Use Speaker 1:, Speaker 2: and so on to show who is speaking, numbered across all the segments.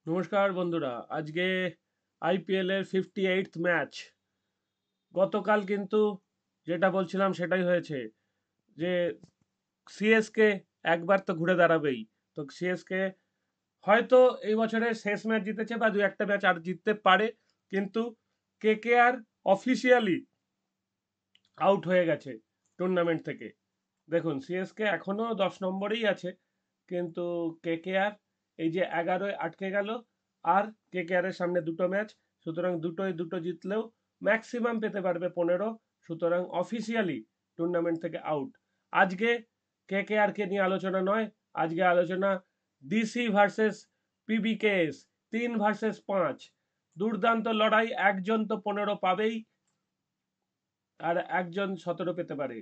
Speaker 1: নমস্কার বন্ধুরা, আজকে আইপিএল এর 58th ম্যাচ। গতকাল কিন্তু যেটা বলছিলাম সেটাই হয়েছে, যে সিএসকে একবার তো ঘুরে দাঁড়াবেই। তো সিএসকে হয়তো এই বছরের শেষ ম্যাচ জিতেছে বা দু একটা ম্যাচ আর জিততে পারে, কিন্তু কেকেআর অফিসিয়ালি আউট হয়ে গেছে টুর্নামেন্ট থেকে। দেখুন, সিএসকে এখনো 10 নম্বরেই আছে, কিন্তু কেকেআর এই যে 11-য় আটকে গেল। আর কেকেআর এর সামনে দুটো ম্যাচ, সুতরাং দুটো জিতলেও ম্যাক্সিমাম পেতে পারবে 15। সুতরাং অফিসিয়ালি টুর্নামেন্ট থেকে আউট। আজকে কেকেআর কে নিয়ে আলোচনা নয়, আজকে আলোচনা ডিসি ভার্সেস পিবিকেএস, 3 ভার্সেস 5। দুর্দান্ত লড়াই, একজন তো 15 পাবেই আর একজন 17 পেতে পারে।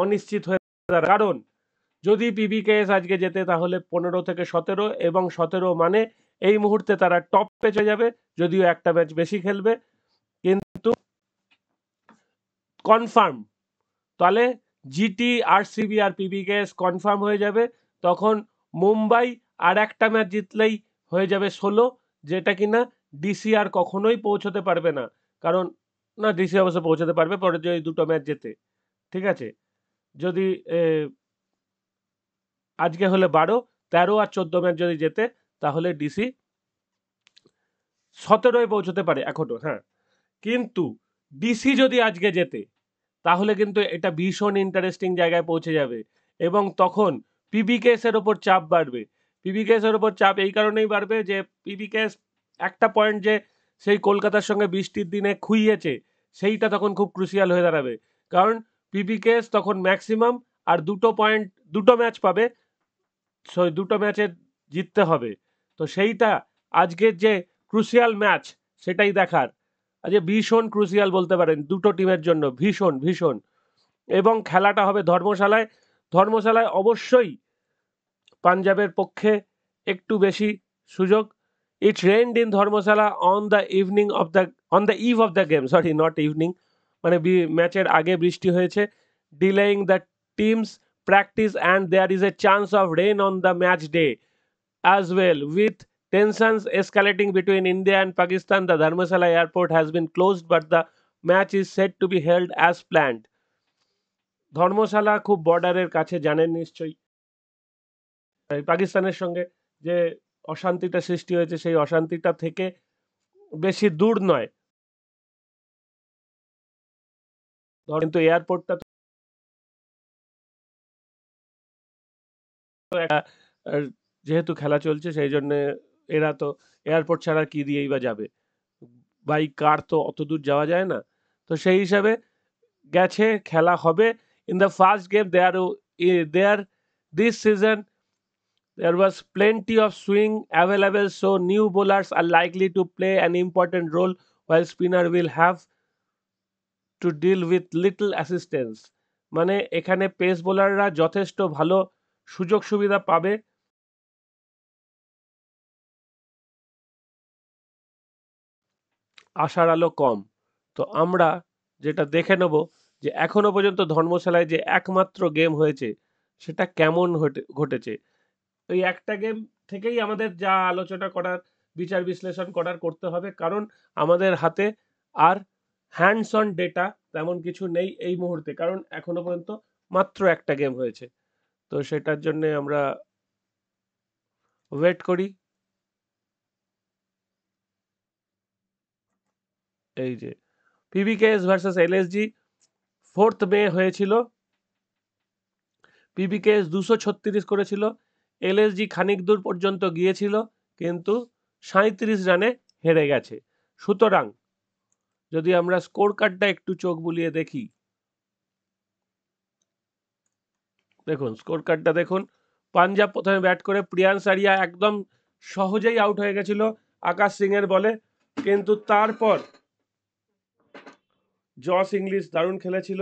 Speaker 1: অনিশ্চিত হয়ে দাঁড়ায়, কারণ যদি পিবিকেএস আজকে জেতে তাহলে 15 থেকে 17, এবং 17 মানে এই মুহূর্তে তারা টপ পেচে যাবে, যদিও একটা ম্যাচ বেশি খেলবে, কিন্তু কনফার্ম। তাহলে জিটি, আরসিবি আর পিবিকেএস কনফার্ম হয়ে যাবে। তখন মুম্বাই আর একটা ম্যাচ জিতলেই হয়ে যাবে 16, যেটা কিনা ডিসি আর কখনোই পৌঁছতে পারবে না। কারণ না, ডিসি অবশ্য পৌঁছতে পারবে পরে যদি দুটো ম্যাচ জেতে। ঠিক আছে, যদি আজকে হলে 12, 13 আর 14 ম্যাচ যদি জেতে তাহলে ডিসি 17-য় পৌঁছতে পারে এখনো। হ্যাঁ, কিন্তু ডিসি যদি আজকে জেতে তাহলে কিন্তু এটা ভীষণ ইন্টারেস্টিং জায়গায় পৌঁছে যাবে, এবং তখন পিবিকেএস এর ওপর চাপ বাড়বে। পিবিকেএস এর ওপর চাপ এই কারণেই বাড়বে যে পিবিকেএস একটা পয়েন্ট যে সেই কলকাতার সঙ্গে বৃষ্টির দিনে খুইয়েছে, সেইটা তখন খুব ক্রুশিয়াল হয়ে দাঁড়াবে। কারণ পিবিকেএস তখন ম্যাক্সিমাম আর দুটো পয়েন্ট, দুটো ম্যাচ পাবে, দুটো ম্যাচে জিততে হবে। তো সেইটা আজকের যে ক্রুশিয়াল ম্যাচ, সেটাই দেখার। আজকে ভীষণ ক্রুশিয়াল বলতে পারেন দুটো টিমের জন্য, ভীষণ ভীষণ। এবং খেলাটা হবে ধর্মশালায়। ধর্মশালায় অবশ্যই পাঞ্জাবের পক্ষে একটু বেশি সুযোগ। It rained in Dharamshala on the eve of the game, sorry not evening, মানে ম্যাচের আগে বৃষ্টি হয়েছে, delaying the teams practice, and there is a chance of rain on the match day as well. With tensions escalating between India and Pakistan, the Dharmasala airport has been closed, but the match is set to be held as planned. ধর্মশালা খুব বর্ডারের কাছে, জানেন নিশ্চয়ই। পাকিস্তানের সঙ্গে যে অশান্তিটা সৃষ্টি হয়েছে, সেই অশান্তিটা থেকে বেশি দূর নয়, কিন্তু এয়ারপোর্টটা তো যেহেতু খেলা চলছে সেই জন্য এরা তো এয়ারপোর্ট ছাড়া কি দিয়েই বা যাবে, বাইক কার তো অত দূর যাওয়া যায় না। তো সেই হিসাবে গেছে, খেলা হবে। In the first game there this season there was plenty of swing available, so new bowlers are likely to play an important role, while spinner will have to deal with little assistance. মানে এখানে pace বোলাররা যথেষ্ট ভালো সুযোগ সুবিধা পাবে, আশার আলো কম। তো আমরা যেটা দেখে নেব, যে এখনো পর্যন্ত ধর্মশালায় যে একমাত্র গেম হয়েছে সেটা কেমন ঘটেছে। ওই একটা গেম থেকেই আমাদের যা আলোচনা করার, বিচার বিশ্লেষণ করার করতে হবে, কারণ আমাদের হাতে আর হ্যান্ডস অন ডেটা তেমন কিছু নেই এই মুহূর্তে, কারণ এখনো পর্যন্ত মাত্র একটা গেম হয়েছে। তো সেটার জন্য আমরা ওয়েট করি। এই যে পিবিকেএস ভার্সেস এলএসজি 4 মে হয়েছিল। পিবিকেএস 236 করেছিল, এলএসজি খানিক দূর পর্যন্ত গিয়েছিল, কিন্তু 37 রানে হেরে গেছে। সুতরাং যদি আমরা স্কোর কার্ডটা একটু চোখ বুলিয়ে দেখি, দেখুন স্কোর কার্ডটা দেখুন। পাঞ্জাব প্রথমে ব্যাট করে, প্রিয়ান্স আরিয়া একদম সহজেই আউট হয়ে গেছিল আকাশ সিং এর বলে, কিন্তু তারপর জস ইংলিশ দারুণ খেলেছিল,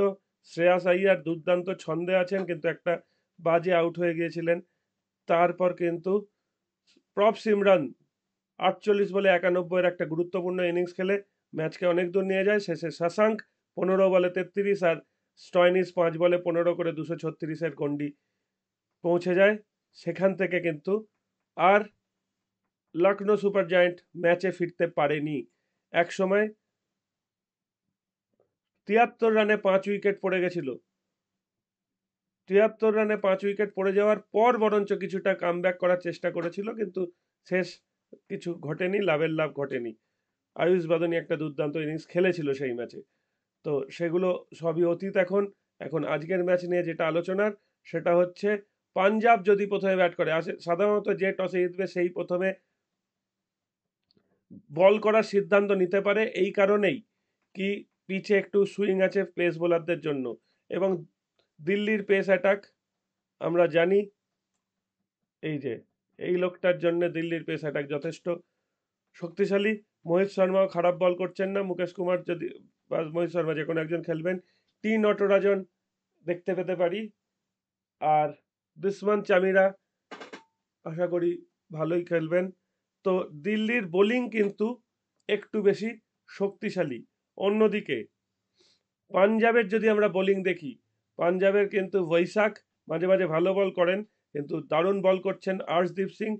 Speaker 1: শ্রেয়াস আইয়ার দুর্দান্ত ছন্দে আছেন, কিন্তু একটা বাজে আউট হয়ে গিয়েছিলেন। তারপর কিন্তু প্রভ সিমরান 48 বলে 91 একটা গুরুত্বপূর্ণ ইনিংস খেলে ম্যাচকে অনেক দূর নিয়ে যায়। শেষে শশাঙ্ক 15 বলে 33 আর স্টয়নিস 5 বলে 15 করে 236-এর গন্ডি পৌঁছে যায়। সেখান থেকে কিন্তু আর লখনৌ সুপার জায়ান্ট ম্যাচে ফিরতে পারেনি। এক সময় 73 রানে 5 উইকেট পড়ে গেছিল। 73 রানে 5 উইকেট পড়ে যাওয়ার পর বরঞ্চ কিছুটা কামব্যাক করার চেষ্টা করেছিল, কিন্তু শেষ কিছু ঘটেনি, লাভের লাভ ঘটেনি। আয়ুষ বাদনী একটা দুর্দান্ত ইনিংস খেলেছিল সেই ম্যাচে। তো সেগুলো সবই অতীত। এখন এখন আজকের ম্যাচ নিয়ে যেটা আলোচনার সেটা হচ্ছে পাঞ্জাব যদি প্রথমে ব্যাট করে আসে, সাধারণত যে টসে জিতবে সেই প্রথমে বল করার সিদ্ধান্ত নিতে পারে, এই কারণেই কি পিচে একটু সুইং আছে পেস বোলারদের জন্য। এবং দিল্লির পেস অ্যাটাক আমরা জানি, এই যে এই লোকটার জন্য দিল্লির পেস অ্যাটাক যথেষ্ট শক্তিশালী। মোহিত শর্মাও খারাপ বল করছেন না। মুকেশ কুমার যদি বা মোহিত শর্মা যে কোনো একজন খেলবেন। টি নটরাজন দেখতে পেতে পারি। আর দুষ্মান চামিরা আশা করি ভালোই খেলবেন। তো দিল্লির বোলিং কিন্তু একটু বেশি শক্তিশালী। অন্যদিকে পাঞ্জাবের যদি আমরা বোলিং দেখি, পাঞ্জাবের কিন্তু বৈশাখ মাঝে মাঝে ভালো বল করেন, কিন্তু দারুণ বল করছেন Arshdeep Singh.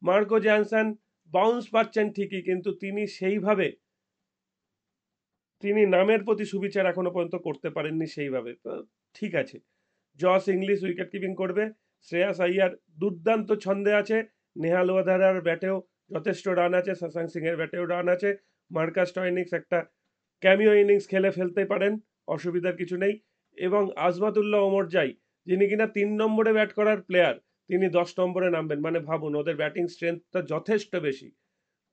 Speaker 1: Marco Jansen bounce পাচ্ছেন ঠিকই, কিন্তু তিনি নামের প্রতি সুবিচার এখনো পর্যন্ত করতে পারেননি সেইভাবে। তো ঠিক আছে, জস ইংলিশ উইকেট কিপিং করবে। শ্রেয়াস আইয়ার দুর্দান্ত ছন্দে আছে। নেহাল ওয়াধারার ব্যাটেও যথেষ্ট রান আছে, শশাঙ্ক সিংয়ের ব্যাটেও রান আছে। মার্কাস স্টয়নিস একটা ক্যামিও ইনিংস খেলে ফেলতে পারেন, অসুবিধার কিছু নেই। এবং আজমাতুল্লাহ ওমরজাই, যিনি কিনা 3 নম্বরে ব্যাট করার প্লেয়ার, তিনি 10 নম্বরে নামবেন। মানে ভাবুন, ওদের ব্যাটিং স্ট্রেংথটা যথেষ্ট বেশি।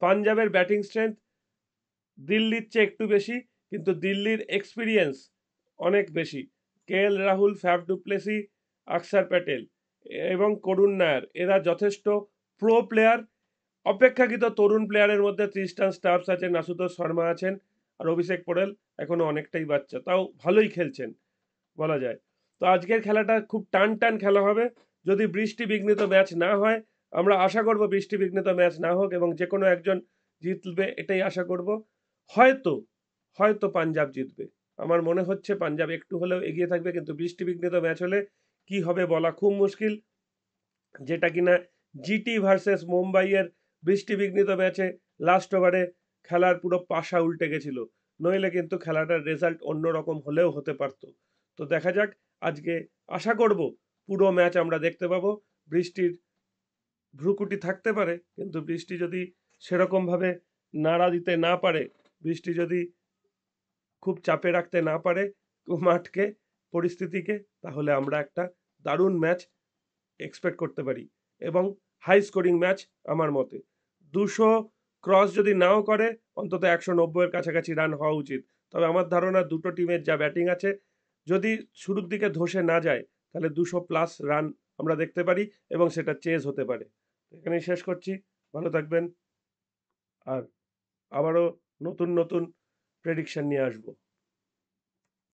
Speaker 1: পাঞ্জাবের ব্যাটিং স্ট্রেংথ দিল্লির চেয়ে একটু বেশি, কিন্তু দিল্লির এক্সপিরিয়েন্স অনেক বেশি। কে এল রাহুল, ফ্যাফ ডুপ্লেসি, অক্ষর প্যাটেল এবং করুণ নায়ার, এরা যথেষ্ট প্রো প্লেয়ার। অপেক্ষাকৃত তরুণ প্লেয়ারের মধ্যে ত্রিস্টান স্টাফস আছেন, আশুতোষ শর্মা আছেন, আর অভিষেক পোড়েল এখনো অনেকটাই বাচ্চা, তাও ভালোই খেলছেন বলা যায়। তো আজকের খেলাটা খুব টান টান খেলা হবে। যদি বৃষ্টি বিঘ্নিত ম্যাচ না হয়, আমরা আশা করব বৃষ্টি বিঘ্নিত ম্যাচ না হোক এবং যে কোনো একজন জিতবে, এটাই আশা করব। হয়তো হয়তো পাঞ্জাব জিতবে। আমার মনে হচ্ছে পাঞ্জাব একটু হলেও এগিয়ে থাকবে, কিন্তু বৃষ্টি বিঘ্নিত ম্যাচ হলে কি হবে বলা খুব মুশকিল। যেটা কিনা জিটি ভার্সেস মুম্বাইয়ের বৃষ্টি বিঘ্নিত ম্যাচে লাস্ট ওভারে খেলার পুরো পাশা উল্টে গেছিল। নইলে কিন্তু খেলাটার রেজাল্ট অন্যরকম হলেও হতে পারত। তো দেখা যাক আজকে। আশা করব পুরো ম্যাচ আমরা দেখতে পাবো। বৃষ্টির ভ্রুকুটি থাকতে পারে, কিন্তু বৃষ্টি যদি সেরকমভাবে নাড়া দিতে না পারে, বৃষ্টি যদি খুব চাপে রাখতে না পারে মাঠকে, পরিস্থিতিকে, তাহলে আমরা একটা দারুণ ম্যাচ এক্সপেক্ট করতে পারি এবং হাই স্কোরিং ম্যাচ। আমার মতে 200 ক্রস যদি নাও করে, অন্তত 190-এর কাছাকাছি রান হওয়া উচিত। তবে আমার ধারণা দুটো টিমের যা ব্যাটিং আছে, যদি শুরুর দিকে ধসে না যায়, তাহলে 200+ রান আমরা দেখতে পারি এবং সেটা চেজ হতে পারে। এখানেই শেষ করছি। ভালো থাকবেন, আর আবারও নতুন নতুন প্রেডিকশন নিয়ে আসবো।